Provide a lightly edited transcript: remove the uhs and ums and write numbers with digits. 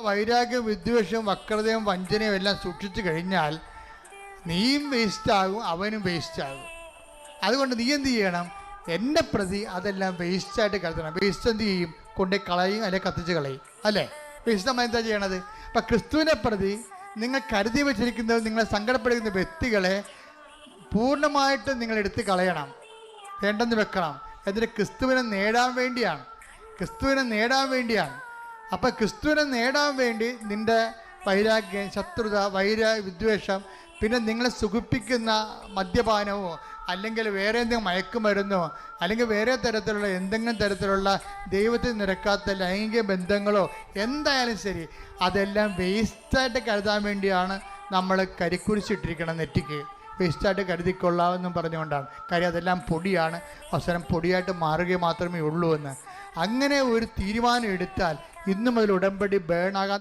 വൈരാഗ്യം, വിദ്വേഷവും, വക്രതയും, വഞ്ചനയും എല്ലാം സൂക്ഷിച്ചു കഴിഞ്ഞാൽ നീയും വേസ്റ്റാകും, അവനും വേസ്റ്റാകും. അതുകൊണ്ട് നീ എന്ത് ചെയ്യണം? എന്നെ പ്രതി അതെല്ലാം വേസ്റ്റായിട്ട് കരുതണം. വേസ്റ്റ് എന്ത് ചെയ്യും? കൊണ്ടേ കളയും, അല്ലെങ്കിൽ കത്തിച്ച് കളയും, അല്ലേ? വേസ്റ്റ് നമ്മൾ എന്താ ചെയ്യണത്? അപ്പം ക്രിസ്തുവിനെ പ്രതി നിങ്ങൾ കരുതി വെച്ചിരിക്കുന്നത്, നിങ്ങളെ സങ്കടപ്പെടുന്ന വ്യക്തികളെ പൂർണ്ണമായിട്ടും നിങ്ങൾ എടുത്ത് കളയണം, വേണ്ടെന്ന് വെക്കണം. എന്നിട്ട് ക്രിസ്തുവിനെ നേടാൻ വേണ്ടിയാണ്. അപ്പം ക്രിസ്തുവിനെ നേടാൻ വേണ്ടി നിൻ്റെ വൈരാഗ്യം, ശത്രുത, വിദ്വേഷം, പിന്നെ നിങ്ങളെ സുഖിപ്പിക്കുന്ന മദ്യപാനമോ അല്ലെങ്കിൽ വേറെ എന്തെങ്കിലും മയക്കുമരുന്നോ അല്ലെങ്കിൽ വേറെ തരത്തിലുള്ള എന്തെങ്കിലും തരത്തിലുള്ള ദൈവത്തിൽ നിരക്കാത്ത ലൈംഗിക ബന്ധങ്ങളോ എന്തായാലും ശരി, അതെല്ലാം വേസ്റ്റായിട്ട് കരുതാൻ വേണ്ടിയാണ് നമ്മൾ കരിക്കുരിശിട്ടിരിക്കണം നെറ്റിക്ക്. വേസ്റ്റായിട്ട് കരുതിക്കൊള്ളാമെന്നും പറഞ്ഞുകൊണ്ടാണ്. കാര്യം അതെല്ലാം പൊടിയാണ്, അവസാനം പൊടിയായിട്ട് മാറുക മാത്രമേ ഉള്ളൂ എന്ന്. അങ്ങനെ ഒരു തീരുമാനം എടുത്താൽ ഇന്നു മുതൽ ഉടമ്പടി ബേൺ ആകാൻ